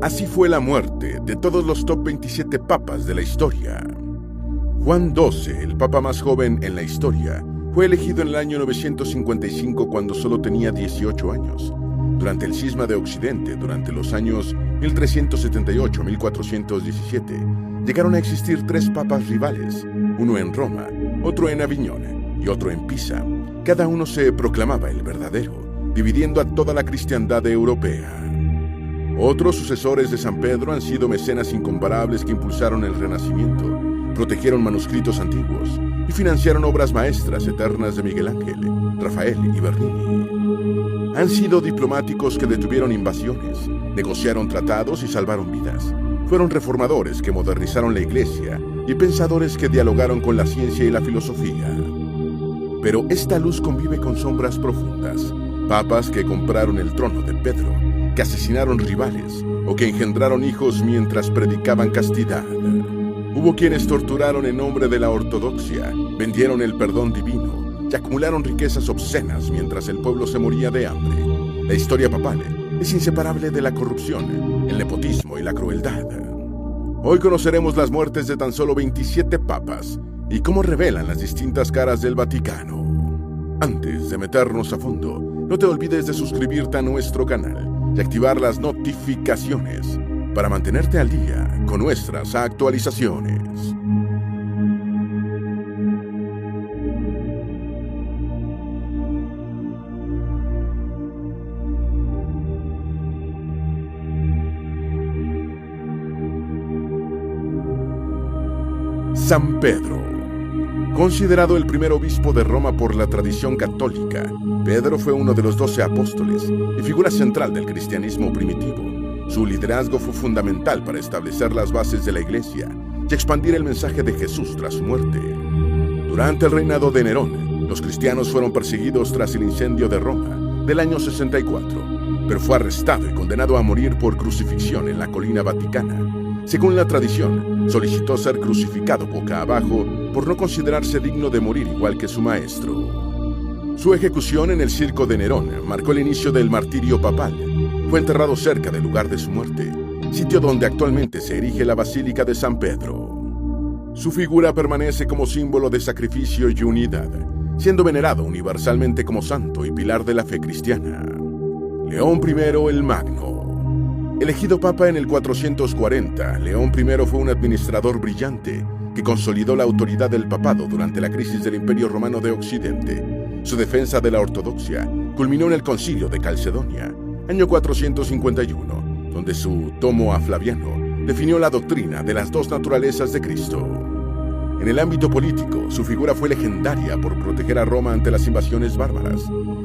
Así fue la muerte de todos los top 27 papas de la historia. Juan XII, el papa más joven en la historia, fue elegido en el año 955 cuando solo tenía 18 años. Durante el cisma de Occidente, durante los años 1378-1417, llegaron a existir 3 papas rivales, uno en Roma, otro en Aviñón y otro en Pisa. Cada uno se proclamaba el verdadero, dividiendo a toda la cristiandad europea. Otros sucesores de San Pedro han sido mecenas incomparables que impulsaron el Renacimiento, protegieron manuscritos antiguos y financiaron obras maestras eternas de Miguel Ángel, Rafael y Bernini. Han sido diplomáticos que detuvieron invasiones, negociaron tratados y salvaron vidas. Fueron reformadores que modernizaron la Iglesia y pensadores que dialogaron con la ciencia y la filosofía. Pero esta luz convive con sombras profundas. Papas que compraron el trono de Pedro, que asesinaron rivales o que engendraron hijos mientras predicaban castidad. Hubo quienes torturaron en nombre de la ortodoxia, vendieron el perdón divino y acumularon riquezas obscenas mientras el pueblo se moría de hambre. La historia papal es inseparable de la corrupción, el nepotismo y la crueldad. Hoy conoceremos las muertes de tan solo 27 papas y cómo revelan las distintas caras del Vaticano. Antes de meternos a fondo, no te olvides de suscribirte a nuestro canal y activar las notificaciones para mantenerte al día con nuestras actualizaciones. San Pedro. Considerado el primer obispo de Roma por la tradición católica, Pedro fue uno de los 12 apóstoles y figura central del cristianismo primitivo. Su liderazgo fue fundamental para establecer las bases de la Iglesia y expandir el mensaje de Jesús tras su muerte. Durante el reinado de Nerón, los cristianos fueron perseguidos tras el incendio de Roma del año 64, pero fue arrestado y condenado a morir por crucifixión en la colina vaticana. Según la tradición, solicitó ser crucificado boca abajo por no considerarse digno de morir igual que su maestro. Su ejecución en el circo de Nerón marcó el inicio del martirio papal. Fue enterrado cerca del lugar de su muerte, sitio donde actualmente se erige la Basílica de San Pedro. Su figura permanece como símbolo de sacrificio y unidad, siendo venerado universalmente como santo y pilar de la fe cristiana. León I el Magno. Elegido papa en el 440, León I fue un administrador brillante que consolidó la autoridad del papado durante la crisis del Imperio Romano de Occidente. Su defensa de la ortodoxia culminó en el Concilio de Calcedonia, año 451, donde su tomo a Flaviano definió la doctrina de las dos naturalezas de Cristo. En el ámbito político, su figura fue legendaria por proteger a Roma ante las invasiones bárbaras.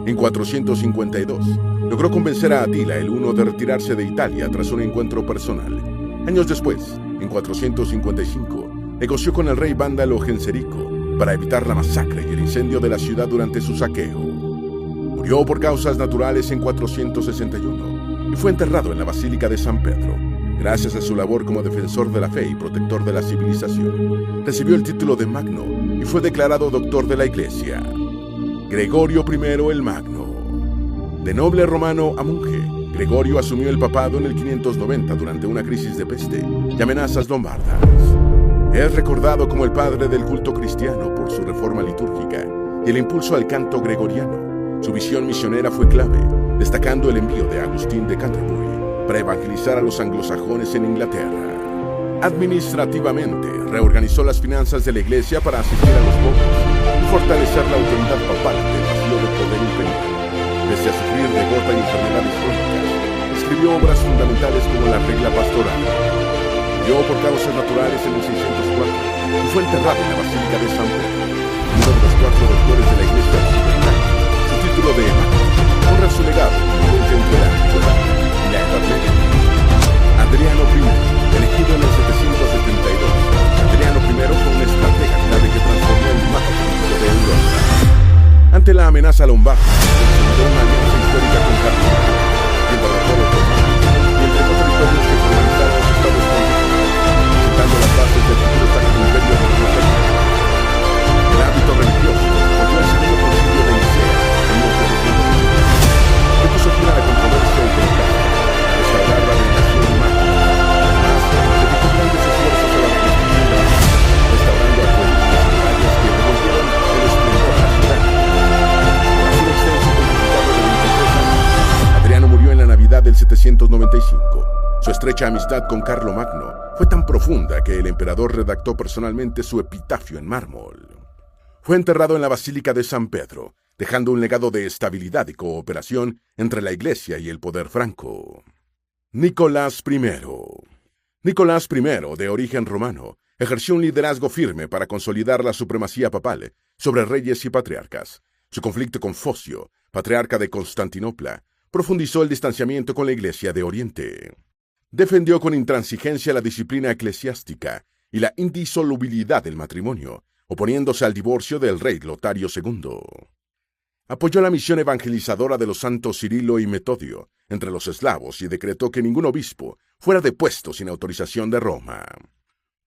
En 452, logró convencer a Atila el Huno de retirarse de Italia tras un encuentro personal. Años después, en 455, negoció con el rey vándalo Genserico para evitar la masacre y el incendio de la ciudad durante su saqueo. Murió por causas naturales en 461 y fue enterrado en la Basílica de San Pedro. Gracias a su labor como defensor de la fe y protector de la civilización, recibió el título de Magno y fue declarado doctor de la Iglesia. Gregorio I el Magno. De noble romano a monje, Gregorio asumió el papado en el 590 durante una crisis de peste y amenazas lombardas. Es recordado como el padre del culto cristiano por su reforma litúrgica y el impulso al canto gregoriano. Su visión misionera fue clave, destacando el envío de Agustín de Canterbury para evangelizar a los anglosajones en Inglaterra. Administrativamente, reorganizó las finanzas de la Iglesia para asistir a los pobres y fortalecer la autoridad papal ante el vacío del poder imperial. Pese a sufrir de gota y enfermedades crónicas, escribió obras fundamentales como la Regla Pastoral. Murió por causas naturales en el 604 y fue enterrado en la Basílica de San Pedro, uno de los 4 doctores de la Iglesia occidental. Su título de Magno honra su legado entre la antigüedad y la Edad Media. Adriano I, elegido en el 772. Adriano I fue un estratega clave que transformó el mapa político de Europa. Ante la amenaza lombarda, consolidó una alianza histórica con Cartago, el territorio otomano y entre los territorios que formalizaron los estados pontíficos, sentando las bases del futuro Sacro Imperio Romano. En el ámbito religioso, volvió al segundo concilio de Nicea en 1700, que puso fin a la controversia eucarística, a restaurar la veneración 1095. Su estrecha amistad con Carlomagno fue tan profunda que el emperador redactó personalmente su epitafio en mármol. Fue enterrado en la Basílica de San Pedro, dejando un legado de estabilidad y cooperación entre la Iglesia y el poder franco. Nicolás I. Nicolás I, de origen romano, ejerció un liderazgo firme para consolidar la supremacía papal sobre reyes y patriarcas. Su conflicto con Focio, patriarca de Constantinopla, profundizó el distanciamiento con la Iglesia de Oriente. Defendió con intransigencia la disciplina eclesiástica y la indisolubilidad del matrimonio, oponiéndose al divorcio del rey Lotario II. Apoyó la misión evangelizadora de los santos Cirilo y Metodio entre los eslavos y decretó que ningún obispo fuera depuesto sin autorización de Roma.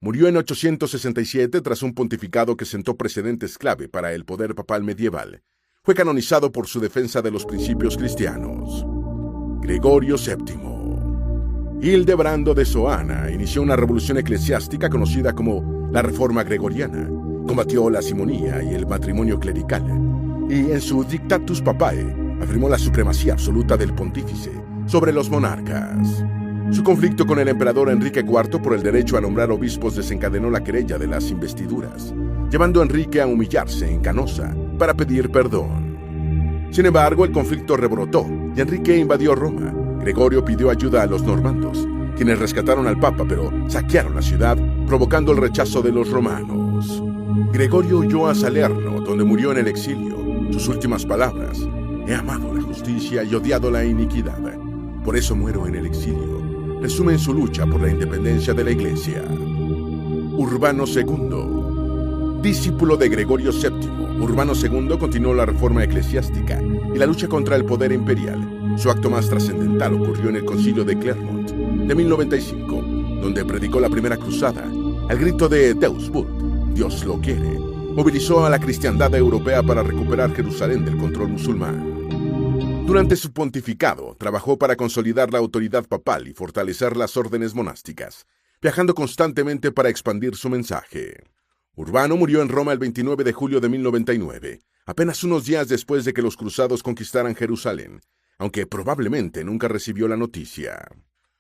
Murió en 867 tras un pontificado que sentó precedentes clave para el poder papal medieval. Fue canonizado por su defensa de los principios cristianos. Gregorio VII. Hildebrando de Soana inició una revolución eclesiástica conocida como la Reforma Gregoriana. Combatió la simonía y el matrimonio clerical, y en su Dictatus Papae afirmó la supremacía absoluta del pontífice sobre los monarcas. Su conflicto con el emperador Enrique IV por el derecho a nombrar obispos desencadenó la querella de las investiduras, llevando a Enrique a humillarse en Canosa para pedir perdón. Sin embargo, el conflicto rebrotó y Enrique invadió Roma. Gregorio pidió ayuda a los normandos, quienes rescataron al Papa, pero saquearon la ciudad, provocando el rechazo de los romanos. Gregorio huyó a Salerno, donde murió en el exilio. Sus últimas palabras: he amado la justicia y odiado la iniquidad. Por eso muero en el exilio. Resumen su lucha por la independencia de la Iglesia. Urbano II. Discípulo de Gregorio VII, Urbano II continuó la reforma eclesiástica y la lucha contra el poder imperial. Su acto más trascendental ocurrió en el Concilio de Clermont de 1095, donde predicó la primera cruzada. Al grito de Deus Vult, Dios lo quiere, movilizó a la cristiandad europea para recuperar Jerusalén del control musulmán. Durante su pontificado, trabajó para consolidar la autoridad papal y fortalecer las órdenes monásticas, viajando constantemente para expandir su mensaje. Urbano murió en Roma el 29 de julio de 1099, apenas unos días después de que los cruzados conquistaran Jerusalén, aunque probablemente nunca recibió la noticia.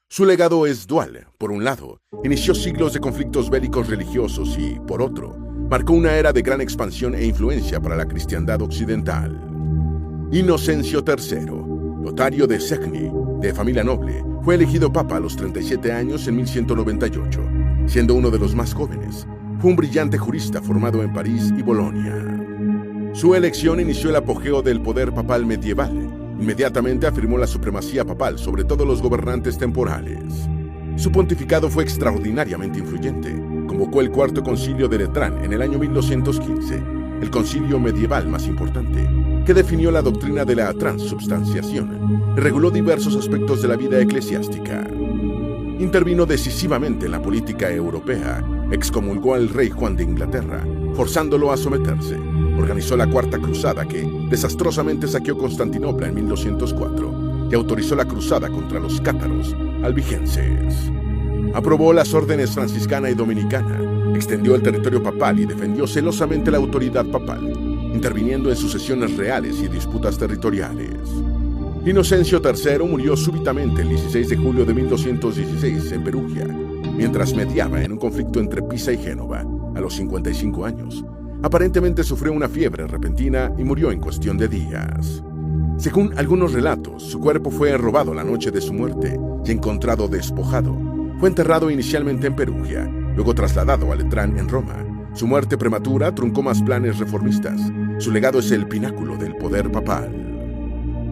Su legado es dual. Por un lado, inició siglos de conflictos bélicos religiosos y, por otro, marcó una era de gran expansión e influencia para la cristiandad occidental. Inocencio III, Lotario de Segni, de familia noble, fue elegido papa a los 37 años en 1198, siendo uno de los más jóvenes. Fue un brillante jurista formado en París y Bolonia. Su elección inició el apogeo del poder papal medieval. Inmediatamente afirmó la supremacía papal sobre todos los gobernantes temporales. Su pontificado fue extraordinariamente influyente. Convocó el Cuarto Concilio de Letrán en el año 1215, el concilio medieval más importante, que definió la doctrina de la transubstanciación y reguló diversos aspectos de la vida eclesiástica. Intervino decisivamente en la política europea, excomulgó al rey Juan de Inglaterra, forzándolo a someterse. Organizó la Cuarta Cruzada que desastrosamente saqueó Constantinopla en 1204 y autorizó la cruzada contra los cátaros albigenses. Aprobó las órdenes franciscana y dominicana, extendió el territorio papal y defendió celosamente la autoridad papal, interviniendo en sucesiones reales y disputas territoriales. Inocencio III murió súbitamente el 16 de julio de 1216 en Perugia, mientras mediaba en un conflicto entre Pisa y Génova, a los 55 años. Aparentemente sufrió una fiebre repentina y murió en cuestión de días. Según algunos relatos, su cuerpo fue robado la noche de su muerte y encontrado despojado. Fue enterrado inicialmente en Perugia, luego trasladado a Letrán en Roma. Su muerte prematura truncó más planes reformistas. Su legado es el pináculo del poder papal.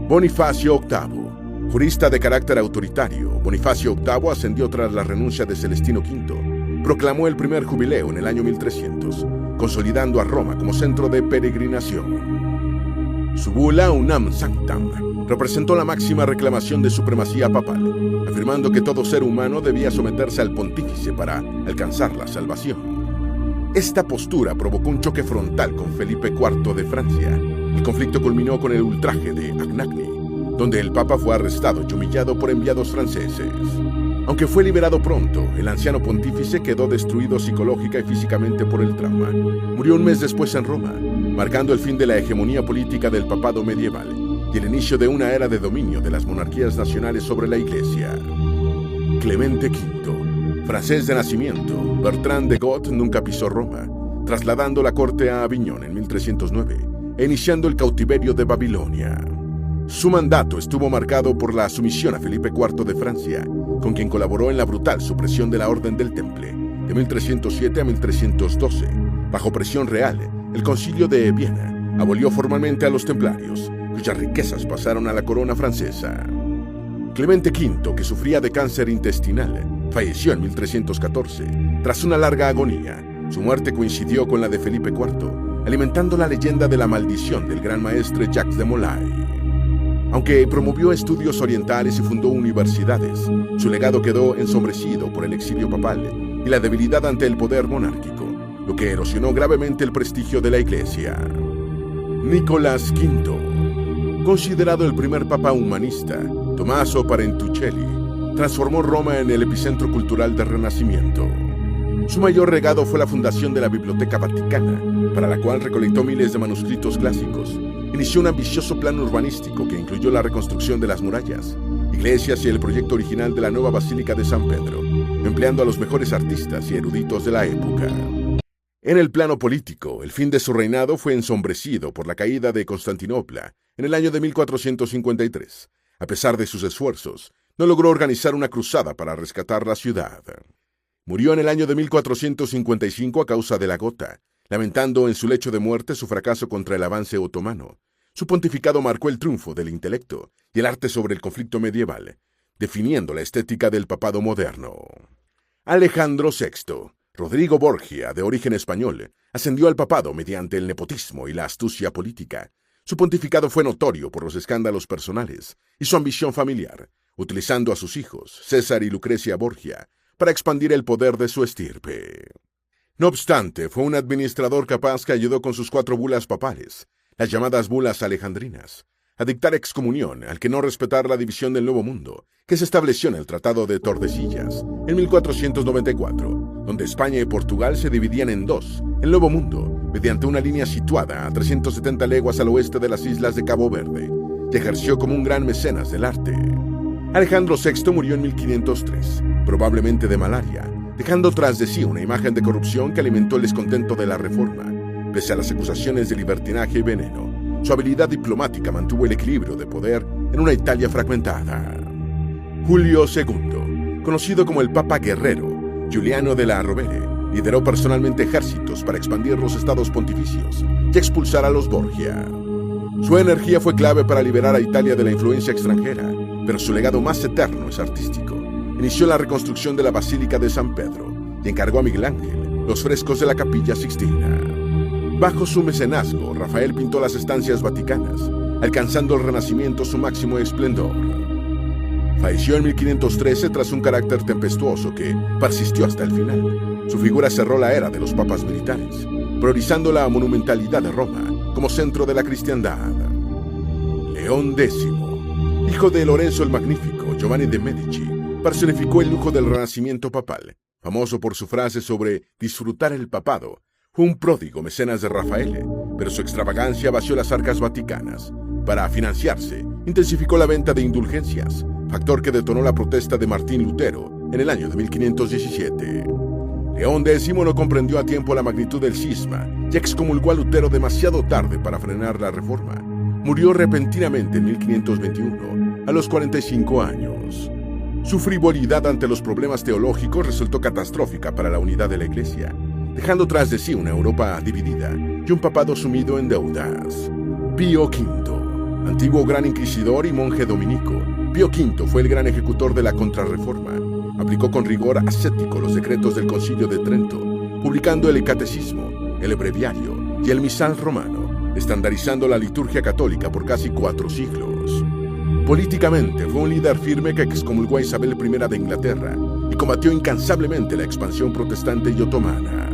Bonifacio VIII. Jurista de carácter autoritario, Bonifacio VIII ascendió tras la renuncia de Celestino V. Proclamó el primer jubileo en el año 1300, consolidando a Roma como centro de peregrinación. Su bula Unam Sanctam representó la máxima reclamación de supremacía papal, afirmando que todo ser humano debía someterse al pontífice para alcanzar la salvación. Esta postura provocó un choque frontal con Felipe IV de Francia. El conflicto culminó con el ultraje de Anagni, donde el Papa fue arrestado y humillado por enviados franceses. Aunque fue liberado pronto, el anciano pontífice quedó destruido psicológica y físicamente por el trauma. Murió un mes después en Roma, marcando el fin de la hegemonía política del papado medieval y el inicio de una era de dominio de las monarquías nacionales sobre la Iglesia. Clemente V, francés de nacimiento, Bertrand de Got nunca pisó Roma, trasladando la corte a Aviñón en 1309 e iniciando el cautiverio de Babilonia. Su mandato estuvo marcado por la sumisión a Felipe IV de Francia, con quien colaboró en la brutal supresión de la Orden del Temple, de 1307 a 1312. Bajo presión real, el Concilio de Viena abolió formalmente a los templarios, cuyas riquezas pasaron a la corona francesa. Clemente V, que sufría de cáncer intestinal, falleció en 1314, tras una larga agonía. Su muerte coincidió con la de Felipe IV, alimentando la leyenda de la maldición del gran maestre Jacques de Molay. Aunque promovió estudios orientales y fundó universidades, su legado quedó ensombrecido por el exilio papal y la debilidad ante el poder monárquico, lo que erosionó gravemente el prestigio de la Iglesia. Nicolás V, considerado el primer papa humanista, Tommaso Parentuccelli, transformó Roma en el epicentro cultural del Renacimiento. Su mayor regalo fue la fundación de la Biblioteca Vaticana, para la cual recolectó miles de manuscritos clásicos. Inició un ambicioso plan urbanístico que incluyó la reconstrucción de las murallas, iglesias y el proyecto original de la nueva Basílica de San Pedro, empleando a los mejores artistas y eruditos de la época. En el plano político, el fin de su reinado fue ensombrecido por la caída de Constantinopla en el año de 1453. A pesar de sus esfuerzos, no logró organizar una cruzada para rescatar la ciudad. Murió en el año de 1455 a causa de la gota, lamentando en su lecho de muerte su fracaso contra el avance otomano. Su pontificado marcó el triunfo del intelecto y el arte sobre el conflicto medieval, definiendo la estética del papado moderno. Alejandro VI, Rodrigo Borgia, de origen español, ascendió al papado mediante el nepotismo y la astucia política. Su pontificado fue notorio por los escándalos personales y su ambición familiar, utilizando a sus hijos, César y Lucrecia Borgia, para expandir el poder de su estirpe. No obstante, fue un administrador capaz que ayudó con sus 4 bulas papales, las llamadas bulas alejandrinas, a dictar excomunión al que no respetar la división del Nuevo Mundo, que se estableció en el Tratado de Tordesillas, en 1494, donde España y Portugal se dividían en dos, el Nuevo Mundo, mediante una línea situada a 370 leguas al oeste de las islas de Cabo Verde, y ejerció como un gran mecenas del arte. Alejandro VI murió en 1503, probablemente de malaria, dejando tras de sí una imagen de corrupción que alimentó el descontento de la Reforma. Pese a las acusaciones de libertinaje y veneno, su habilidad diplomática mantuvo el equilibrio de poder en una Italia fragmentada. Julio II, conocido como el Papa Guerrero, Giuliano della Rovere, lideró personalmente ejércitos para expandir los estados pontificios y expulsar a los Borgia. Su energía fue clave para liberar a Italia de la influencia extranjera, pero su legado más eterno es artístico. Inició la reconstrucción de la Basílica de San Pedro y encargó a Miguel Ángel los frescos de la Capilla Sixtina. Bajo su mecenazgo, Rafael pintó las estancias vaticanas, alcanzando el Renacimiento su máximo esplendor. Falleció en 1513 tras un carácter tempestuoso que persistió hasta el final. Su figura cerró la era de los papas militares, priorizando la monumentalidad de Roma como centro de la cristiandad. León X, hijo de Lorenzo el Magnífico, Giovanni de Medici, personificó el lujo del Renacimiento papal. Famoso por su frase sobre disfrutar el papado, fue un pródigo mecenas de Rafael, pero su extravagancia vació las arcas vaticanas. Para financiarse, intensificó la venta de indulgencias, factor que detonó la protesta de Martín Lutero en el año de 1517. León X no comprendió a tiempo la magnitud del cisma y excomulgó a Lutero demasiado tarde para frenar la reforma. Murió repentinamente en 1521, a los 45 años. Su frivolidad ante los problemas teológicos resultó catastrófica para la unidad de la Iglesia, dejando tras de sí una Europa dividida y un papado sumido en deudas. Pío V, antiguo gran inquisidor y monje dominico, Pío V fue el gran ejecutor de la Contrarreforma. Aplicó con rigor ascético los decretos del Concilio de Trento, publicando el Catecismo, el Breviario y el Misal romano, estandarizando la liturgia católica por casi 4 siglos. Políticamente fue un líder firme que excomulgó a Isabel I de Inglaterra y combatió incansablemente la expansión protestante y otomana.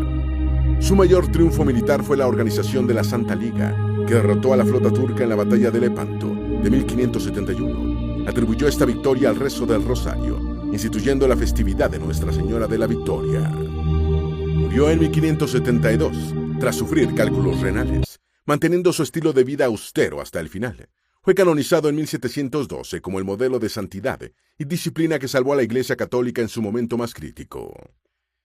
Su mayor triunfo militar fue la organización de la Santa Liga, que derrotó a la flota turca en la batalla de Lepanto de 1571. Atribuyó esta victoria al rezo del Rosario, instituyendo la festividad de Nuestra Señora de la Victoria. Murió en 1572, tras sufrir cálculos renales, manteniendo su estilo de vida austero hasta el final. Fue canonizado en 1712 como el modelo de santidad y disciplina que salvó a la Iglesia Católica en su momento más crítico.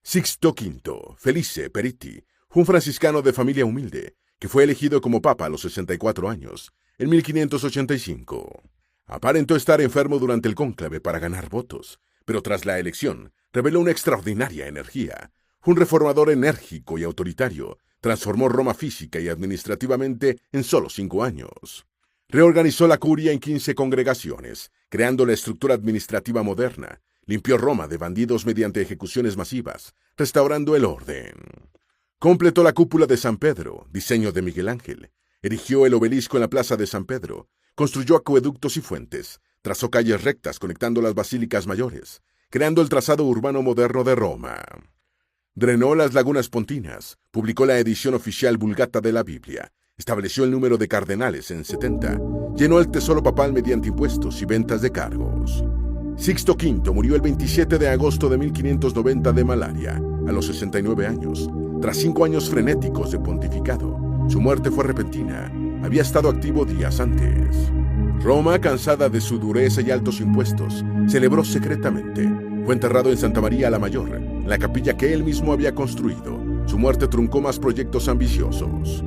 Sixto V, Felice Peretti, fue un franciscano de familia humilde, que fue elegido como papa a los 64 años, en 1585. Aparentó estar enfermo durante el cónclave para ganar votos, pero tras la elección reveló una extraordinaria energía. Fue un reformador enérgico y autoritario, transformó Roma física y administrativamente en solo 5 años. Reorganizó la curia en 15 congregaciones, creando la estructura administrativa moderna. Limpió Roma de bandidos mediante ejecuciones masivas, restaurando el orden. Completó la cúpula de San Pedro, diseño de Miguel Ángel. Erigió el obelisco en la plaza de San Pedro. Construyó acueductos y fuentes. Trazó calles rectas conectando las basílicas mayores, creando el trazado urbano moderno de Roma. Drenó las lagunas pontinas. Publicó la edición oficial Vulgata de la Biblia. Estableció el número de cardenales en 70. Llenó el tesoro papal mediante impuestos y ventas de cargos. Sixto V murió el 27 de agosto de 1590 de malaria, a los 69 años, tras 5 años frenéticos de pontificado. Su muerte fue repentina. Había estado activo días antes. Roma, cansada de su dureza y altos impuestos, celebró secretamente. Fue enterrado en Santa María la Mayor, en la capilla que él mismo había construido. Su muerte truncó más proyectos ambiciosos.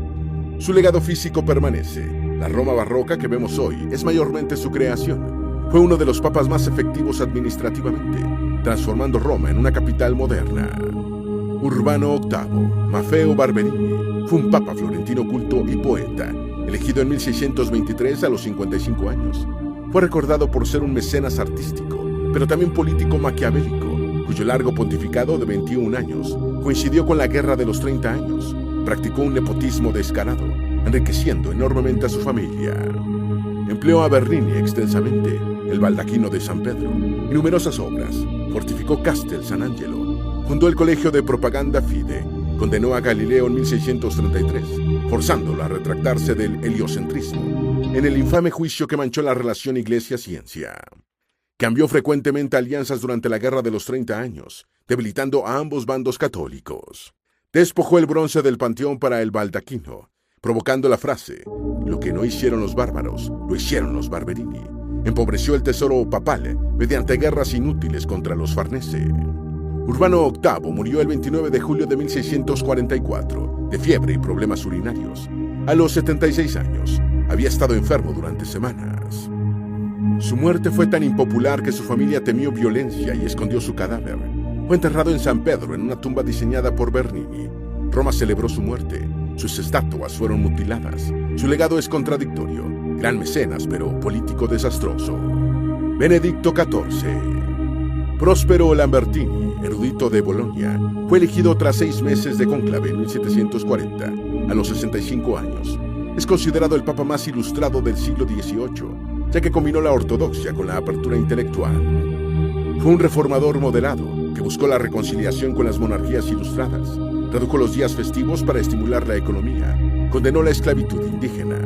Su legado físico permanece. La Roma barroca que vemos hoy es mayormente su creación. Fue uno de los papas más efectivos administrativamente, transformando Roma en una capital moderna. Urbano VIII, Maffeo Barberini, fue un papa florentino culto y poeta, elegido en 1623 a los 55 años. Fue recordado por ser un mecenas artístico, pero también político maquiavélico, cuyo largo pontificado de 21 años coincidió con la Guerra de los 30 años. Practicó un nepotismo descarado, enriqueciendo enormemente a su familia. Empleó a Bernini extensamente, el baldaquino de San Pedro, y numerosas obras. Fortificó Castel San Angelo. Fundó el Colegio de Propaganda Fide. Condenó a Galileo en 1633, forzándolo a retractarse del heliocentrismo, en el infame juicio que manchó la relación iglesia-ciencia. Cambió frecuentemente alianzas durante la Guerra de los 30 años, debilitando a ambos bandos católicos. Despojó el bronce del panteón para el baldaquino, provocando la frase: «Lo que no hicieron los bárbaros, lo hicieron los Barberini». Empobreció el tesoro papal mediante guerras inútiles contra los Farnese. Urbano VIII murió el 29 de julio de 1644, de fiebre y problemas urinarios. A los 76 años, había estado enfermo durante semanas. Su muerte fue tan impopular que su familia temió violencia y escondió su cadáver. Fue enterrado en San Pedro en una tumba diseñada por Bernini. Roma celebró su muerte. Sus estatuas fueron mutiladas. Su legado es contradictorio. Gran mecenas, pero político desastroso. Benedicto XIV. Próspero Lambertini, erudito de Bolonia, fue elegido tras 6 meses de cónclave en 1740, a los 65 años. Es considerado el papa más ilustrado del siglo XVIII, ya que combinó la ortodoxia con la apertura intelectual. Fue un reformador moderado que buscó la reconciliación con las monarquías ilustradas. Redujo los días festivos para estimular la economía. Condenó la esclavitud indígena.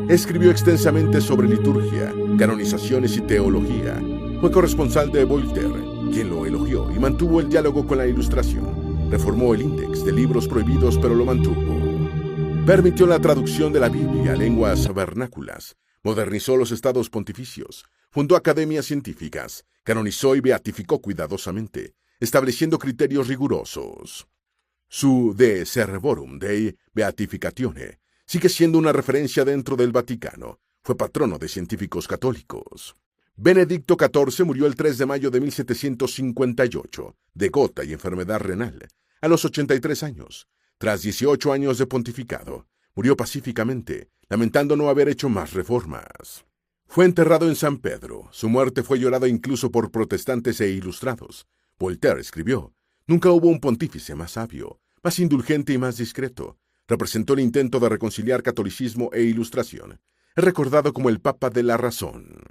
Escribió extensamente sobre liturgia, canonizaciones y teología. Fue corresponsal de Voltaire, quien lo elogió y mantuvo el diálogo con la Ilustración. Reformó el índex de libros prohibidos, pero lo mantuvo. Permitió la traducción de la Biblia a lenguas vernáculas. Modernizó los estados pontificios. Fundó academias científicas. Canonizó y beatificó cuidadosamente, estableciendo criterios rigurosos. Su De Servorum Dei Beatificatione sigue siendo una referencia dentro del Vaticano. Fue patrono de científicos católicos. Benedicto XIV murió el 3 de mayo de 1758, de gota y enfermedad renal, a los 83 años. Tras 18 años de pontificado, murió pacíficamente, lamentando no haber hecho más reformas. Fue enterrado en San Pedro. Su muerte fue llorada incluso por protestantes e ilustrados. Voltaire escribió: «Nunca hubo un pontífice más sabio, más indulgente y más discreto. Representó el intento de reconciliar catolicismo e ilustración. Es recordado como el Papa de la Razón».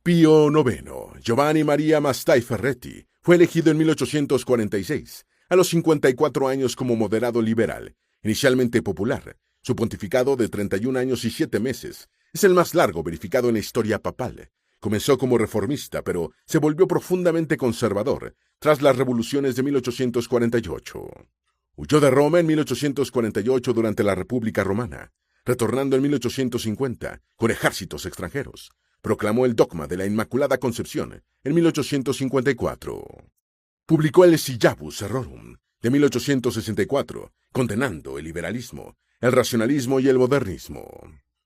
Pío IX, Giovanni Maria Mastai Ferretti, fue elegido en 1846, a los 54 años como moderado liberal, inicialmente popular. Su pontificado de 31 años y 7 meses es el más largo verificado en la historia papal. Comenzó como reformista, pero se volvió profundamente conservador tras las revoluciones de 1848. Huyó de Roma en 1848 durante la República Romana, retornando en 1850 con ejércitos extranjeros. Proclamó el dogma de la Inmaculada Concepción en 1854. Publicó el Syllabus Errorum de 1864, condenando el liberalismo, el racionalismo y el modernismo.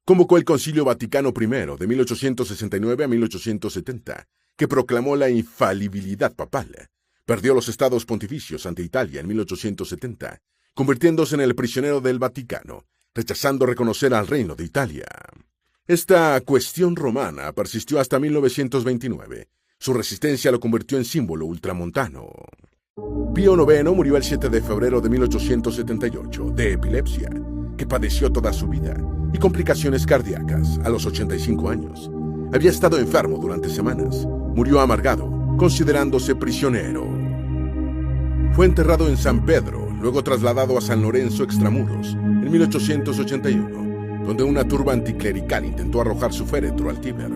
Convocó el Concilio Vaticano I de 1869 a 1870, que proclamó la infalibilidad papal. Perdió los estados pontificios ante Italia en 1870, convirtiéndose en el prisionero del Vaticano, rechazando reconocer al Reino de Italia. Esta cuestión romana persistió hasta 1929. Su resistencia lo convirtió en símbolo ultramontano. Pío IX murió el 7 de febrero de 1878 de epilepsia, que padeció toda su vida, y complicaciones cardíacas a los 85 años. Había estado enfermo durante semanas. Murió amargado, considerándose prisionero. Fue enterrado en San Pedro, luego trasladado a San Lorenzo Extramuros, en 1881, donde una turba anticlerical intentó arrojar su féretro al Tíber.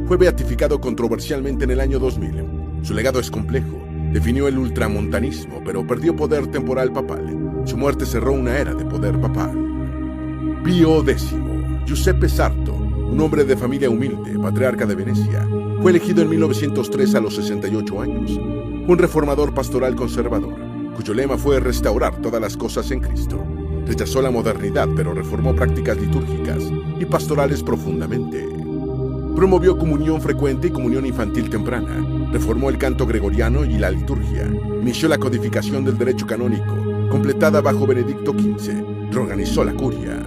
Fue beatificado controversialmente en el año 2000. Su legado es complejo. Definió el ultramontanismo, pero perdió poder temporal papal. Su muerte cerró una era de poder papal. Pío X, Giuseppe Sarto, un hombre de familia humilde, patriarca de Venecia, fue elegido en 1903 a los 68 años. Un reformador pastoral conservador, cuyo lema fue restaurar todas las cosas en Cristo. Rechazó la modernidad, pero reformó prácticas litúrgicas y pastorales profundamente. Promovió comunión frecuente y comunión infantil temprana. Reformó el canto gregoriano y la liturgia. Inició la codificación del derecho canónico, completada bajo Benedicto XV. Reorganizó la curia.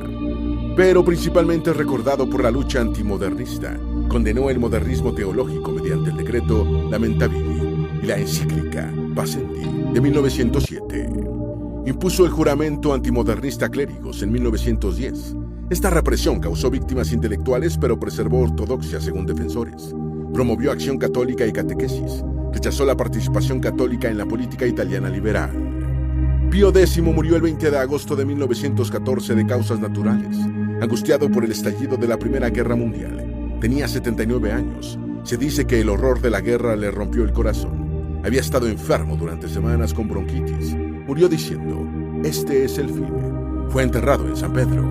Pero principalmente recordado por la lucha antimodernista. Condenó el modernismo teológico mediante el decreto Lamentabili y la encíclica Pascendi de 1907. Impuso el juramento antimodernista a clérigos en 1910. Esta represión causó víctimas intelectuales, pero preservó ortodoxia según defensores. Promovió acción católica y catequesis. Rechazó la participación católica en la política italiana liberal. Pío X murió el 20 de agosto de 1914 de causas naturales, angustiado por el estallido de la Primera Guerra Mundial. Tenía 79 años. Se dice que el horror de la guerra le rompió el corazón. Había estado enfermo durante semanas con bronquitis. Murió diciendo: "Este es el fin". Fue enterrado en San Pedro.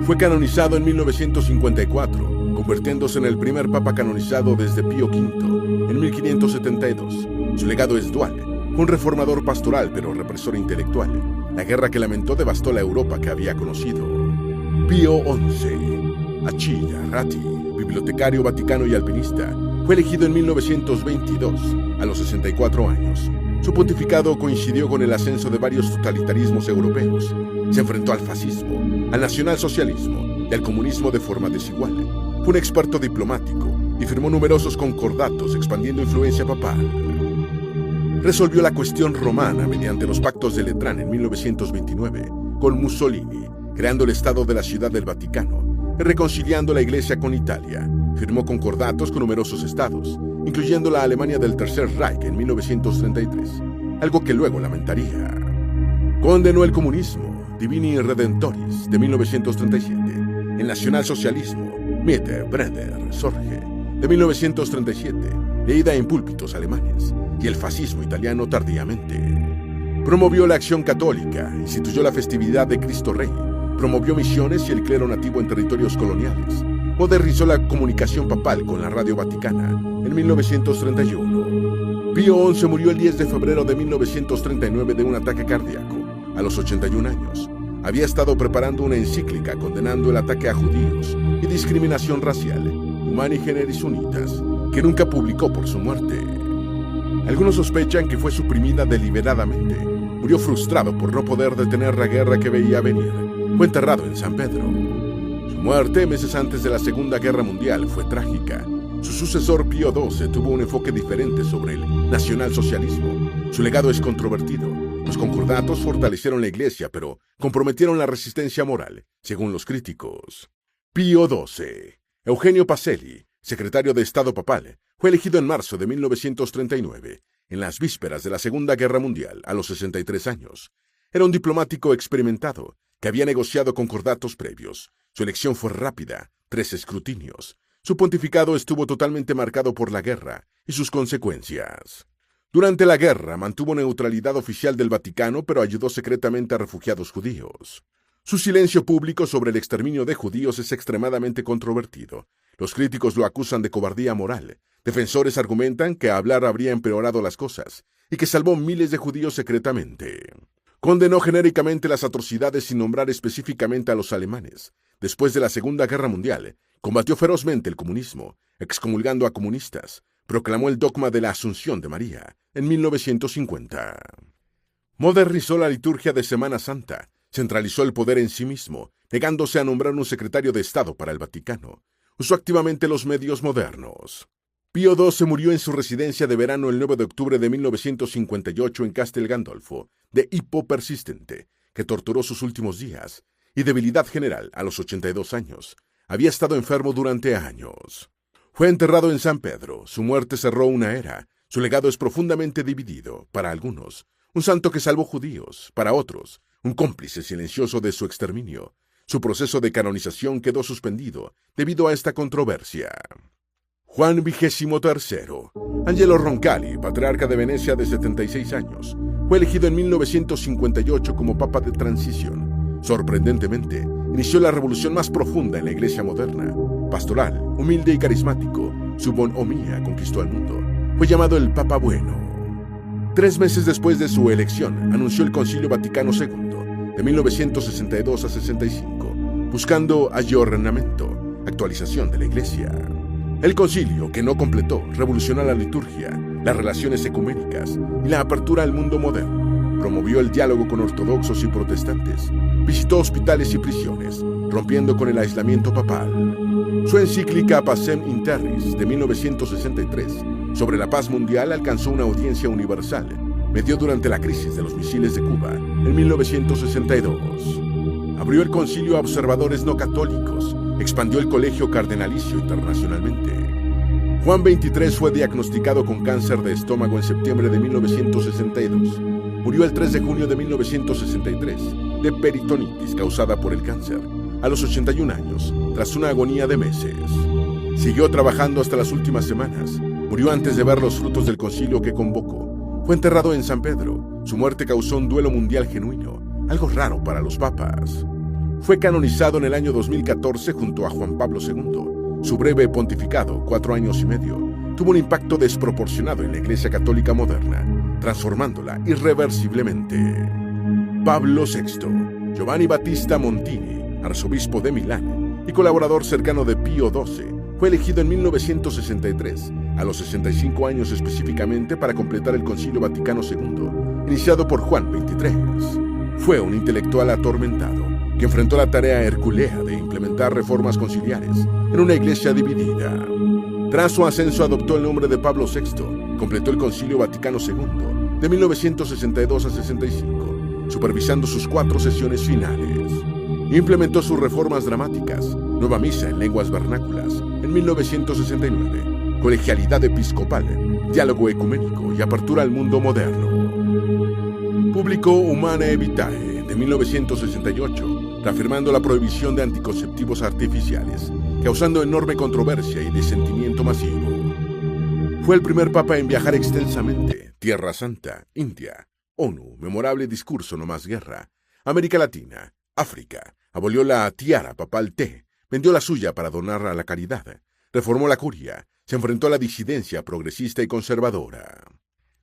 Fue canonizado en 1954, convirtiéndose en el primer papa canonizado desde Pío V, en 1572. Su legado es dual. Fue un reformador pastoral, pero represor intelectual. La guerra que lamentó devastó la Europa que había conocido. Pío XI, Achilla Ratti, bibliotecario vaticano y alpinista, fue elegido en 1922, a los 64 años. Su pontificado coincidió con el ascenso de varios totalitarismos europeos. Se enfrentó al fascismo, al nacionalsocialismo y al comunismo de forma desigual. Fue un experto diplomático y firmó numerosos concordatos expandiendo influencia papal. Resolvió la cuestión romana mediante los pactos de Letrán en 1929 con Mussolini, creando el Estado de la Ciudad del Vaticano y reconciliando la Iglesia con Italia. Firmó concordatos con numerosos estados, incluyendo la Alemania del Tercer Reich en 1933, algo que luego lamentaría. Condenó el comunismo, Divini Redentoris, de 1937, el nacionalsocialismo, Mitte, Breder, Sorge, de 1937, leída en púlpitos alemanes, y el fascismo italiano tardíamente. Promovió la acción católica, instituyó la festividad de Cristo Rey, promovió misiones y el clero nativo en territorios coloniales, modernizó la comunicación papal con la Radio Vaticana en 1931. Pío XI murió el 10 de febrero de 1939 de un ataque cardíaco, a los 81 años. Había estado preparando una encíclica condenando el ataque a judíos y discriminación racial, Humani Generis Unitas, que nunca publicó por su muerte. Algunos sospechan que fue suprimida deliberadamente. Murió frustrado por no poder detener la guerra que veía venir. Fue enterrado en San Pedro. Su muerte, meses antes de la Segunda Guerra Mundial, fue trágica. Su sucesor Pío XII tuvo un enfoque diferente sobre el nacionalsocialismo. Su legado es controvertido. Los concordatos fortalecieron la Iglesia, pero comprometieron la resistencia moral, según los críticos. Pío XII. Eugenio Pacelli, secretario de Estado papal, fue elegido en marzo de 1939, en las vísperas de la Segunda Guerra Mundial, a los 63 años. Era un diplomático experimentado, que había negociado concordatos previos. Su elección fue rápida, 3 escrutinios. Su pontificado estuvo totalmente marcado por la guerra y sus consecuencias. Durante la guerra mantuvo neutralidad oficial del Vaticano, pero ayudó secretamente a refugiados judíos. Su silencio público sobre el exterminio de judíos es extremadamente controvertido. Los críticos lo acusan de cobardía moral. Defensores argumentan que hablar habría empeorado las cosas y que salvó miles de judíos secretamente. Condenó genéricamente las atrocidades sin nombrar específicamente a los alemanes. Después de la Segunda Guerra Mundial, combatió ferozmente el comunismo, excomulgando a comunistas. Proclamó el dogma de la Asunción de María en 1950. Modernizó la liturgia de Semana Santa, centralizó el poder en sí mismo, negándose a nombrar un secretario de Estado para el Vaticano. Usó activamente los medios modernos. Pío XII murió en su residencia de verano el 9 de octubre de 1958 en Castel Gandolfo, de hipo persistente, que torturó sus últimos días, y debilidad general a los 82 años. Había estado enfermo durante años. Fue enterrado en San Pedro. Su muerte cerró una era. Su legado es profundamente dividido, para algunos. Un santo que salvó judíos, para otros. Un cómplice silencioso de su exterminio. Su proceso de canonización quedó suspendido debido a esta controversia. Juan XXIII. Angelo Roncalli, patriarca de Venecia de 76 años, fue elegido en 1958 como papa de transición. Sorprendentemente, inició la revolución más profunda en la Iglesia moderna. Pastoral, humilde y carismático, su bonhomía conquistó al mundo. Fue llamado el Papa Bueno. 3 meses después de su elección, anunció el Concilio Vaticano II, de 1962 a 65, buscando aggiornamento, actualización de la Iglesia. El concilio, que no completó, revolucionó la liturgia, las relaciones ecuménicas y la apertura al mundo moderno. Promovió el diálogo con ortodoxos y protestantes. Visitó hospitales y prisiones, rompiendo con el aislamiento papal. Su encíclica Pacem in Terris, de 1963, sobre la paz mundial, alcanzó una audiencia universal. Medió durante la crisis de los misiles de Cuba, en 1962. Abrió el concilio a observadores no católicos. Expandió el colegio cardenalicio internacionalmente. Juan XXIII fue diagnosticado con cáncer de estómago en septiembre de 1962. Murió el 3 de junio de 1963 de peritonitis causada por el cáncer, a los 81 años, tras una agonía de meses. Siguió trabajando hasta las últimas semanas. Murió antes de ver los frutos del concilio que convocó. Fue enterrado en San Pedro. Su muerte causó un duelo mundial genuino, algo raro para los papas. Fue canonizado en el año 2014 junto a Juan Pablo II. Su breve pontificado, 4 años y medio, tuvo un impacto desproporcionado en la Iglesia Católica moderna, transformándola irreversiblemente. Pablo VI. Giovanni Battista Montini, arzobispo de Milán y colaborador cercano de Pío XII, fue elegido en 1963, a los 65 años específicamente, para completar el Concilio Vaticano II, iniciado por Juan XXIII. Fue un intelectual atormentado, que enfrentó la tarea hercúlea de implementar reformas conciliares en una iglesia dividida. Tras su ascenso adoptó el nombre de Pablo VI, completó el Concilio Vaticano II, de 1962 a 65, supervisando sus 4 sesiones finales. Implementó sus reformas dramáticas, nueva misa en lenguas vernáculas, en 1969, colegialidad episcopal, diálogo ecuménico y apertura al mundo moderno. Publicó Humanae Vitae, de 1968, reafirmando la prohibición de anticonceptivos artificiales, causando enorme controversia y disentimiento masivo. Fue el primer papa en viajar extensamente: Tierra Santa, India, ONU, memorable discurso no más guerra, América Latina, África, abolió la tiara papal T, vendió la suya para donar a la caridad, reformó la curia, se enfrentó a la disidencia progresista y conservadora.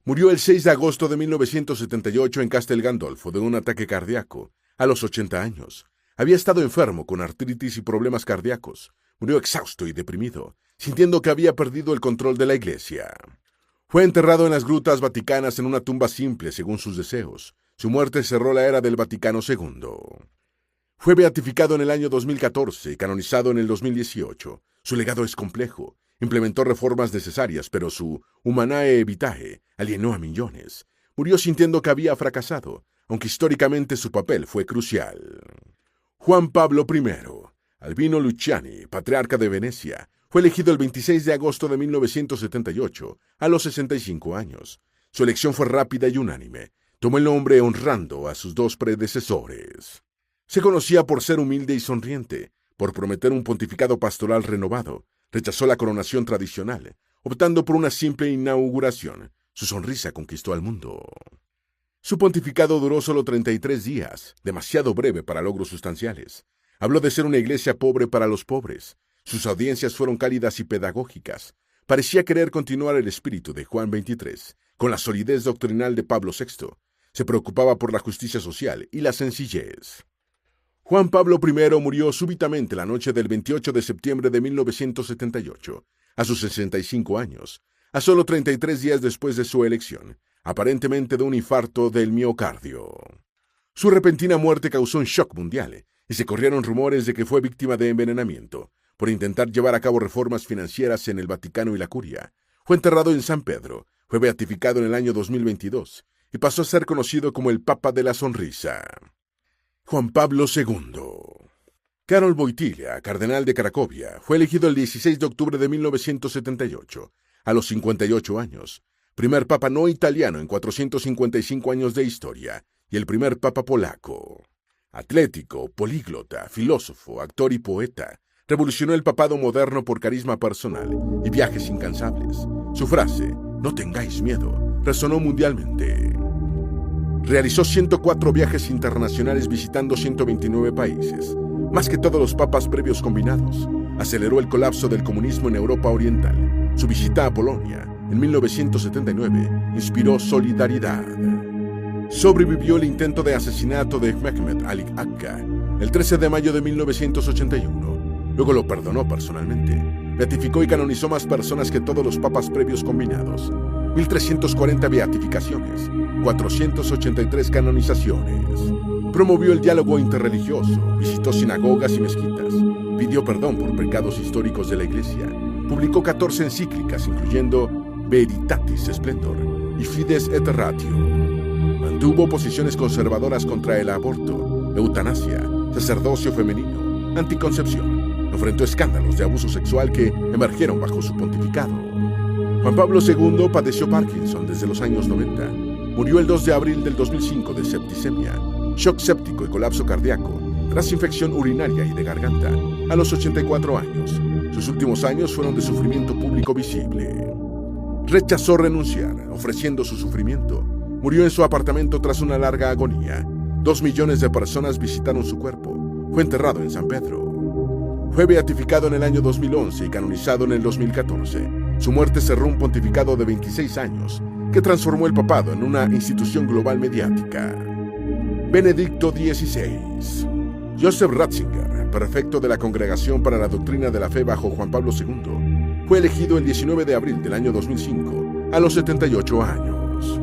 Murió el 6 de agosto de 1978 en Castel Gandolfo de un ataque cardíaco, a los 80 años. Había estado enfermo con artritis y problemas cardíacos. Murió exhausto y deprimido, sintiendo que había perdido el control de la iglesia. Fue enterrado en las grutas vaticanas en una tumba simple según sus deseos. Su muerte cerró la era del Vaticano II. Fue beatificado en el año 2014 y canonizado en el 2018. Su legado es complejo. Implementó reformas necesarias, pero su Humanae Vitae alienó a millones. Murió sintiendo que había fracasado, aunque históricamente su papel fue crucial. Juan Pablo I. Albino Luciani, patriarca de Venecia, fue elegido el 26 de agosto de 1978, a los 65 años. Su elección fue rápida y unánime. Tomó el nombre honrando a sus 2 predecesores. Se conocía por ser humilde y sonriente, por prometer un pontificado pastoral renovado. Rechazó la coronación tradicional, optando por una simple inauguración. Su sonrisa conquistó al mundo. Su pontificado duró solo 33 días, demasiado breve para logros sustanciales. Habló de ser una iglesia pobre para los pobres. Sus audiencias fueron cálidas y pedagógicas. Parecía querer continuar el espíritu de Juan XXIII, con la solidez doctrinal de Pablo VI. Se preocupaba por la justicia social y la sencillez. Juan Pablo I murió súbitamente la noche del 28 de septiembre de 1978, a sus 65 años, a solo 33 días después de su elección, aparentemente de un infarto del miocardio. Su repentina muerte causó un shock mundial, y se corrieron rumores de que fue víctima de envenenamiento, por intentar llevar a cabo reformas financieras en el Vaticano y la Curia. Fue enterrado en San Pedro, fue beatificado en el año 2022, y pasó a ser conocido como el Papa de la Sonrisa. Juan Pablo II. Karol Wojtyła, cardenal de Cracovia, fue elegido el 16 de octubre de 1978, a los 58 años, primer papa no italiano en 455 años de historia, y el primer papa polaco. Atlético, políglota, filósofo, actor y poeta, revolucionó el papado moderno por carisma personal y viajes incansables. Su frase, "No tengáis miedo", resonó mundialmente. Realizó 104 viajes internacionales visitando 129 países, más que todos los papas previos combinados. Aceleró el colapso del comunismo en Europa Oriental. Su visita a Polonia, en 1979, inspiró solidaridad. Sobrevivió el intento de asesinato de Mehmet Ali Agca el 13 de mayo de 1981. Luego lo perdonó personalmente. Beatificó y canonizó más personas que todos los papas previos combinados. 1.340 beatificaciones, 483 canonizaciones. Promovió el diálogo interreligioso, visitó sinagogas y mezquitas, pidió perdón por pecados históricos de la Iglesia, publicó 14 encíclicas, incluyendo Veritatis Splendor y Fides et Ratio. Mantuvo posiciones conservadoras contra el aborto, eutanasia, sacerdocio femenino, anticoncepción. Enfrentó escándalos de abuso sexual que emergieron bajo su pontificado. Juan Pablo II padeció Parkinson desde los años 90. Murió el 2 de abril del 2005 de septicemia, shock séptico y colapso cardíaco, tras infección urinaria y de garganta, a los 84 años. Sus últimos años fueron de sufrimiento público visible. Rechazó renunciar, ofreciendo su sufrimiento. Murió en su apartamento tras una larga agonía. 2 millones de personas visitaron su cuerpo. Fue enterrado en San Pedro. Fue beatificado en el año 2011 y canonizado en el 2014. Su muerte cerró un pontificado de 26 años, que transformó el papado en una institución global mediática. Benedicto XVI. Joseph Ratzinger, prefecto de la Congregación para la Doctrina de la Fe bajo Juan Pablo II, fue elegido el 19 de abril del año 2005, a los 78 años.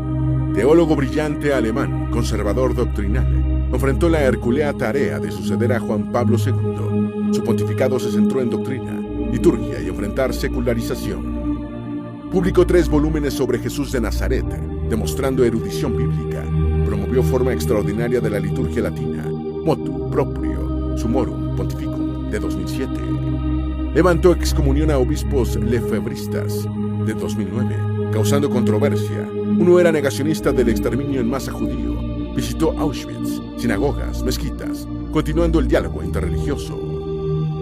Teólogo brillante alemán, conservador doctrinal, enfrentó la hercúlea tarea de suceder a Juan Pablo II. Su pontificado se centró en doctrina, liturgia y enfrentar secularización. Publicó 3 volúmenes sobre Jesús de Nazaret, demostrando erudición bíblica. Promovió forma extraordinaria de la liturgia latina, motu proprio summorum pontificum, de 2007. Levantó excomunión a obispos lefebristas, de 2009, causando controversia. Uno era negacionista del exterminio en masa judío. Visitó Auschwitz, sinagogas, mezquitas, continuando el diálogo interreligioso.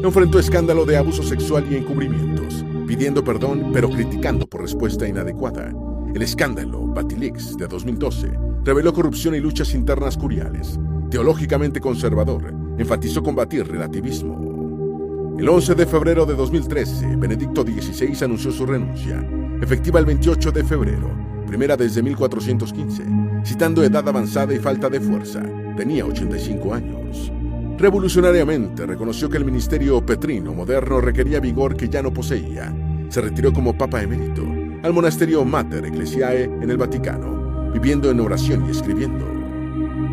Enfrentó escándalo de abuso sexual y encubrimientos, pidiendo perdón pero criticando por respuesta inadecuada. El escándalo Batilix de 2012 reveló corrupción y luchas internas curiales. Teológicamente conservador, enfatizó combatir relativismo. El 11 de febrero de 2013, Benedicto XVI anunció su renuncia, efectiva el 28 de febrero, primera desde 1415, citando edad avanzada y falta de fuerza. Tenía 85 años. Revolucionariamente reconoció que el ministerio petrino moderno requería vigor que ya no poseía. Se retiró como Papa emérito al monasterio Mater Ecclesiae en el Vaticano, viviendo en oración y escribiendo.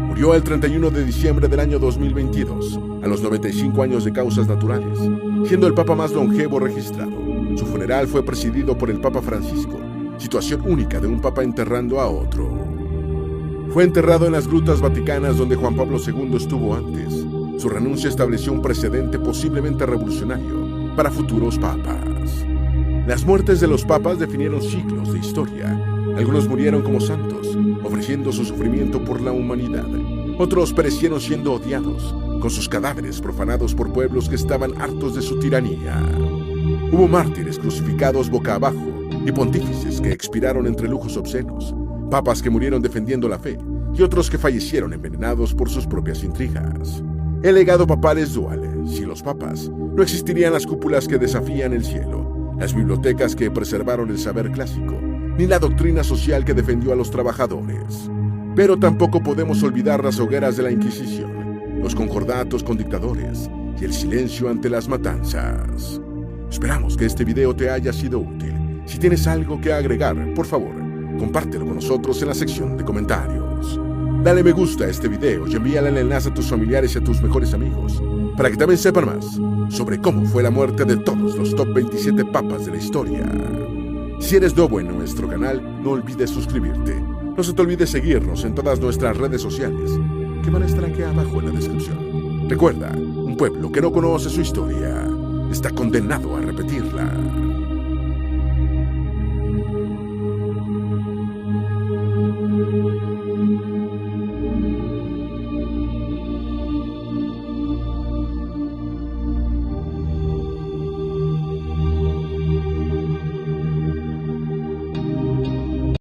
Murió el 31 de diciembre del año 2022, a los 95 años de causas naturales, siendo el Papa más longevo registrado. Su funeral fue presidido por el Papa Francisco, situación única de un Papa enterrando a otro. Fue enterrado en las grutas vaticanas donde Juan Pablo II estuvo antes. Su renuncia estableció un precedente posiblemente revolucionario para futuros papas. Las muertes de los papas definieron siglos de historia. Algunos murieron como santos, ofreciendo su sufrimiento por la humanidad. Otros perecieron siendo odiados, con sus cadáveres profanados por pueblos que estaban hartos de su tiranía. Hubo mártires crucificados boca abajo y pontífices que expiraron entre lujos obscenos, papas que murieron defendiendo la fe y otros que fallecieron envenenados por sus propias intrigas. El legado papal es dual. Sin los papas, no existirían las cúpulas que desafían el cielo, las bibliotecas que preservaron el saber clásico, ni la doctrina social que defendió a los trabajadores. Pero tampoco podemos olvidar las hogueras de la Inquisición, los concordatos con dictadores y el silencio ante las matanzas. Esperamos que este video te haya sido útil. Si tienes algo que agregar, por favor, compártelo con nosotros en la sección de comentarios. Dale me gusta a este video y envíale el enlace a tus familiares y a tus mejores amigos, para que también sepan más sobre cómo fue la muerte de todos los top 27 papas de la historia. Si eres nuevo en nuestro canal, no olvides suscribirte. No se te olvide seguirnos en todas nuestras redes sociales, que van a estar aquí abajo en la descripción. Recuerda, un pueblo que no conoce su historia está condenado a repetirla.